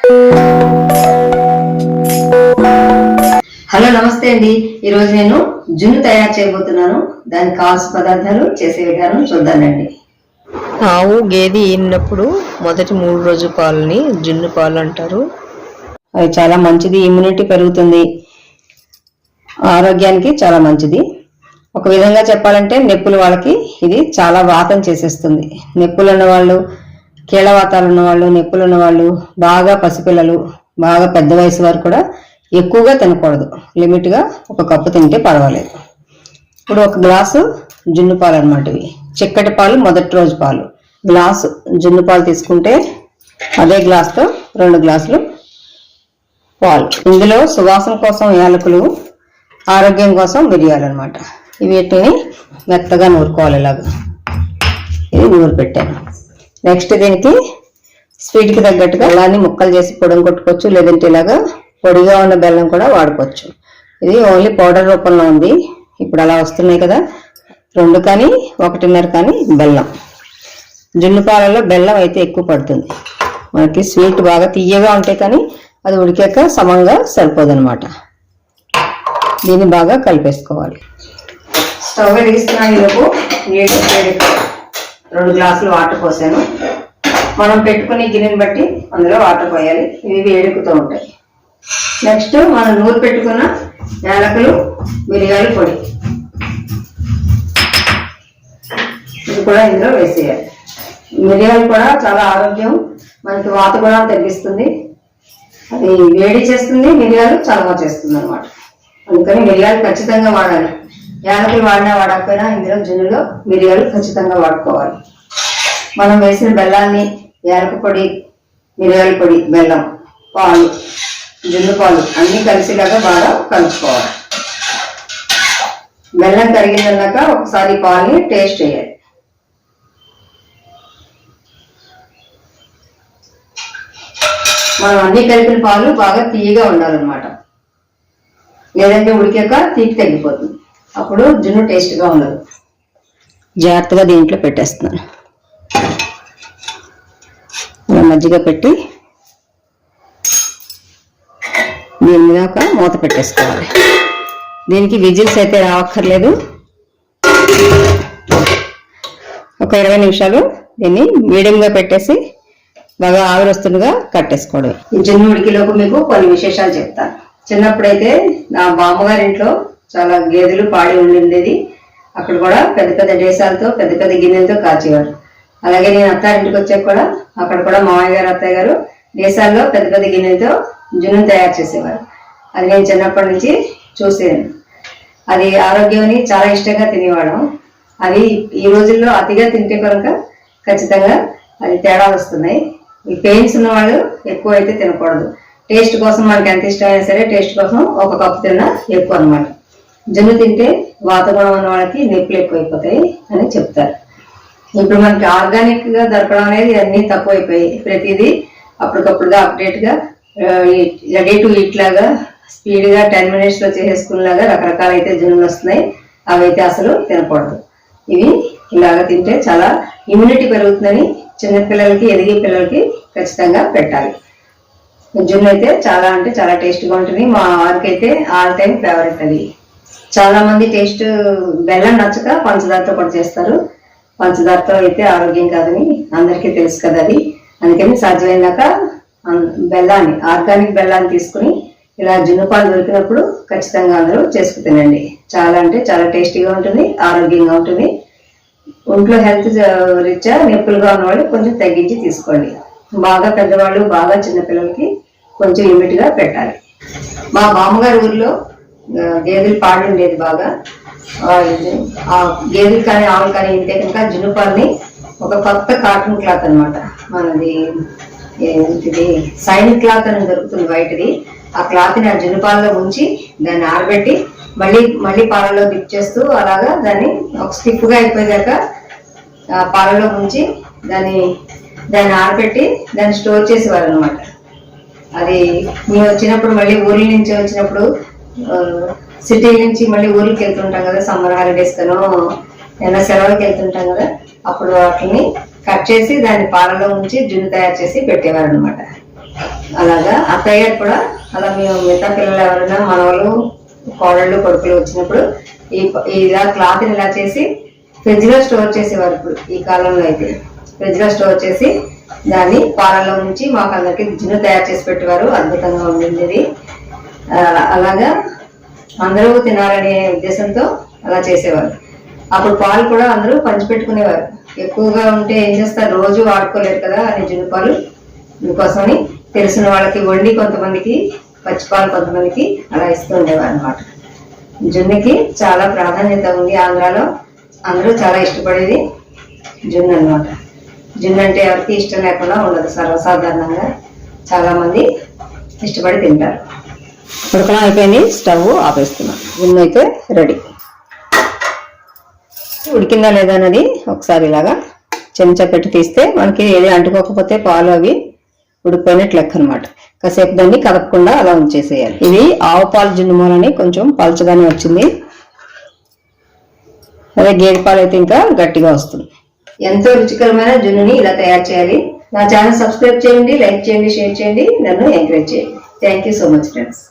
Hello నమస్తే అండి. ఈరోజు నేను జున్ను తయారు చేయబోతున్నాను. దానికి కావాల్సిన పదార్థాలు, చేసే విధానం చూద్దానండి. ఆవు గేదె ఈనినప్పుడు మొదటి 3 రోజు పాలని జున్ను పాలు అంటారు. అవి చాలా మంచిది, ఇమ్యూనిటీ పెరుగుతుంది, ఆరోగ్యానికి చాలా మంచిది. ఒక విధంగా చెప్పాలంటే నొప్పులు వాళ్ళకి ఇది చాలా వాతం చేసేస్తుంది. నొప్పులు ఉన్నవాళ్ళు, కీళ్ళవాతాలు ఉన్నవాళ్ళు, నొప్పులు ఉన్నవాళ్ళు, బాగా పసిపిల్లలు, బాగా పెద్ద వయసు వారు కూడా ఎక్కువగా తినకూడదు. లిమిట్గా 1 కప్పు తింటే పర్వాలేదు. ఇప్పుడు 1 గ్లాసు జున్ను పాలు అనమాట. ఇవి చిక్కటి పాలు, మొదటి రోజు పాలు. గ్లాసు జున్ను పాలు తీసుకుంటే అదే గ్లాసుతో 2 గ్లాసులు పాలు. ఇందులో సువాసన కోసం యాలకులు, ఆరోగ్యం కోసం మిరియాలు అనమాట. వీటిని మెత్తగా నూరుకోవాలి. ఇలాగా ఇది నూరు పెట్టాను. నెక్స్ట్ దీనికి స్వీట్కి తగ్గట్టుగా బెల్లాన్ని ముక్కలు చేసి పొడి కొట్టుకోవచ్చు, లేదంటే ఇలాగా పొడిగా ఉన్న బెల్లం కూడా వాడుకోవచ్చు. ఇది ఓన్లీ పౌడర్ రూపంలో ఉంది. ఇప్పుడు అలా వస్తున్నాయి కదా, 2 కానీ 1.5 కానీ బెల్లం. జున్ను పాలలో బెల్లం అయితే ఎక్కువ పడుతుంది. మనకి స్వీట్ బాగా తీయగా ఉంటాయి, కానీ అది ఉడికాక సమంగా సరిపోదన్నమాట. దీన్ని బాగా కలిపేసుకోవాలి. స్టవ్ వెలిగిస్తున్నాను. ఈలోపు నీళ్ళు 2 గ్లాసులు వాటర్ పోసాను. మనం పెట్టుకునే గిన్నెని బట్టి అందులో వాటర్ పోయాలి. ఇవి వేడెక్కుతూ ఉంటాయి. నెక్స్ట్ మనం నూరు పెట్టుకున్న యాలకులు, మిరియాల పొడి ఇది కూడా ఇందులో వేసేయాలి. మిరియాలు కూడా చాలా ఆరోగ్యం, మనకి వాత కూడా తగ్గిస్తుంది, అది వేడి చేస్తుంది, మిరియాలు చలవ చేస్తుంది అనమాట. అందుకని మిరియాలు ఖచ్చితంగా వాడాలి. యాలకులు వాడినా వాడకపోయినా ఇందులో జున్నులో మిరియాలు ఖచ్చితంగా వాడుకోవాలి. మనం వేసిన బెల్లాన్ని, యాలక పొడి, మిరియాల పొడి, బెల్లం, పాలు, జున్ను పాలు అన్నీ కలిసిలాగా బాగా కలుపుకోవాలి. బెల్లం కరిగిందన్నాక ఒకసారి పాలని టేస్ట్ చేయాలి. మనం అన్ని కలిపిన పాలు బాగా తీయగా ఉండాలన్నమాట, లేదంటే ఉడికాక తీపి తగ్గిపోతుంది. అప్పుడు జున్ను టేస్ట్గా ఉండదు. జాగ్రత్తగా దీంట్లో పెట్టేస్తున్నాను. మజ్జిగ పెట్టి దీని మీద ఒక మూత పెట్టేసుకోవాలి. దీనికి విజిల్స్ అయితే రావక్కర్లేదు. ఒక 20 నిమిషాలు దీన్ని మీడియంగా పెట్టేసి బాగా ఆవిరి వస్తుండగా కట్టేసుకోవడం. ఈ జున్ను ఉడికిలోపు మీకు కొన్ని విశేషాలు చెప్తాను. చిన్నప్పుడైతే నా బామ్మగారి ఇంట్లో చాలా గేదెలు పాడి ఉండేది. అక్కడ కూడా పెద్ద పెద్ద డేసాలతో, పెద్ద పెద్ద గిన్నెలతో కాచేవారు. అలాగే నేను అత్తారింటికి వచ్చాక కూడా అక్కడ కూడా మామయ్య గారు, అత్తయ్య గారు దేశాల్లో పెద్ద పెద్ద గిన్నెలతో జున్ను తయారు చేసేవారు. అది నేను చిన్నప్పటి నుంచి చూసాను. అది ఆరోగ్యాన్ని చాలా ఇష్టంగా తినేవాళ్ళం. అది ఈ రోజుల్లో అతిగా తింటే కనుక ఖచ్చితంగా అది తేడా వస్తున్నాయి. ఈ పెయిన్స్ ఉన్న వాళ్ళు ఎక్కువ అయితే తినకూడదు. టేస్ట్ కోసం మనకి ఎంత ఇష్టమైనా సరే టేస్ట్ కోసం 1 కప్పు తిన్నా ఎక్కువ అనమాట. జున్ను తింటే వాతావరణం ఉన్న వాళ్ళకి నొప్పులు ఎక్కువైపోతాయి అని చెప్తారు. ఇప్పుడు మనకి ఆర్గానిక్ గా దొరకడం అనేది అన్ని తక్కువైపోయాయి. ప్రతిదీ అప్పటికప్పుడుగా అప్డేట్ గా రెడీ టు ఈట్ లాగా స్పీడ్ గా 10 minutes లో చేసేసుకునేలాగా రకరకాల అయితే జున్నులు వస్తున్నాయి. అవైతే అసలు తినకూడదు. ఇవి ఇలాగా తింటే చాలా ఇమ్యూనిటీ పెరుగుతుందని చిన్నపిల్లలకి, ఎదిగే పిల్లలకి ఖచ్చితంగా పెట్టాలి. జున్ను అయితే చాలా అంటే చాలా టేస్ట్గా ఉంటుంది. మా వారికి అయితే ఆల్ టైమ్ ఫేవరెట్. అది చాలా మంది టేస్ట్ బెల్లం నచ్చక పంచదారతో కూడా చేస్తారు. పంచదారతో అయితే ఆరోగ్యం కాదని అందరికీ తెలుసు కదా అది. అందుకని సాధ్యమైనాక బెల్లాన్ని, ఆర్గానిక్ బెల్లాన్ని తీసుకుని ఇలా జున్ను పాలు దొరికినప్పుడు ఖచ్చితంగా అందరూ చేసుకు తినండి. చాలా అంటే చాలా టేస్టీగా ఉంటుంది, ఆరోగ్యంగా ఉంటుంది. ఒంట్లో హెల్త్ రీత్యా నొప్పులుగా ఉన్నవాళ్ళు కొంచెం తగ్గించి తీసుకోండి. బాగా పెద్దవాళ్ళు, బాగా చిన్నపిల్లలకి కొంచెం లిమిట్గా పెట్టాలి. మా మామగారి ఊర్లో గేదెలు పాడి ఉండేది బాగా. ఆ గేదెలు కానీ ఆవులు కానీ ఇంతే కనుక జున్ను పాలని ఒక కొత్త కాటన్ క్లాత్ అనమాట, మనది ఏంటిది సైన్ క్లాత్ అని దొరుకుతుంది వైట్ది. ఆ క్లాత్ని ఆ జున్ను పాలలో ఉంచి దాన్ని ఆరబెట్టి మళ్ళీ పాలలో డిప్ చేస్తూ అలాగా దాన్ని ఒక స్టిక్గా అయిపోయాక పాలలో ఉంచి దాన్ని ఆరబెట్టి దాన్ని స్టోర్ చేసేవారు అనమాట. అది మేము వచ్చినప్పుడు, మళ్ళీ ఊర్ల నుంచి వచ్చినప్పుడు, సిటీ నుంచి మళ్ళీ ఊరికి వెళ్తుంటాం కదా, సమ్మర్ హాలిడేస్ కనో ఏమైనా సెలవులకు వెళ్తుంటాం కదా, అప్పుడు వాటిని కట్ చేసి దాన్ని పాలలో ఉంచి జున్ను తయారు చేసి పెట్టేవారు అనమాట. అలాగా అత్తయ్య గారు కూడా అలా మేము మిగతా పిల్లలు ఎవరైనా మనవాళ్ళు కోడళ్ళు కొడుకులు వచ్చినప్పుడు ఇలా క్లాత్ని ఇలా చేసి ఫ్రిడ్జ్ లో స్టోర్ చేసేవారు. ఇప్పుడు ఈ కాలంలో అయితే ఫ్రిడ్జ్ లో స్టోర్ చేసి దాన్ని పాలల్లో నుంచి మాకు అందరికి జున్ను తయారు చేసి పెట్టేవారు. అద్భుతంగా ఉండింది. అలాగా అందరూ తినాలనే ఉద్దేశంతో అలా చేసేవారు. అప్పుడు పాలు కూడా అందరూ పంచిపెట్టుకునేవారు. ఎక్కువగా ఉంటే ఏం చేస్తారు, రోజు వాడుకోలేరు కదా అని జున్ను పాలు. అందుకోసమని తెలిసిన వాళ్ళకి వండి కొంతమందికి, పచ్చిపాలు కొంతమందికి అలా ఇస్తూ ఉండేవారు అనమాట. జున్నుకి చాలా ప్రాధాన్యత ఉంది ఆంధ్రాలో. అందరూ చాలా ఇష్టపడేది జున్ను అనమాట. జున్ను అంటే ఎవరికి ఇష్టం లేకుండా ఉండదు. సర్వసాధారణంగా చాలా మంది ఇష్టపడి తింటారు. ఉడకడం అయిపోయింది, స్టవ్ ఆపేస్తున్నాను. జున్ను అయితే రెడీ. ఉడికిందా లేదా అనేది ఒకసారి ఇలాగా చెంచా పెట్టి తీస్తే మనకి ఏది అంటుకోకపోతే పాలు అవి ఉడికిపోయినట్లు లెక్క అనమాట. కాసేపు దాన్ని కదపకుండా అలా ఉంచేసేయాలి. ఇది ఆవు పాలు జున్ను మూలని కొంచెం పలుచగానే వచ్చింది. అదే గేదె పాలు అయితే ఇంకా గట్టిగా వస్తుంది. ఎంతో రుచికరమైన జున్నుని ఇలా తయారు చేయాలి. నా ఛానల్ సబ్స్క్రైబ్ చేయండి, లైక్ చేయండి, షేర్ చేయండి, నన్ను ఎంకరేజ్ చేయండి. Thank you so much friends.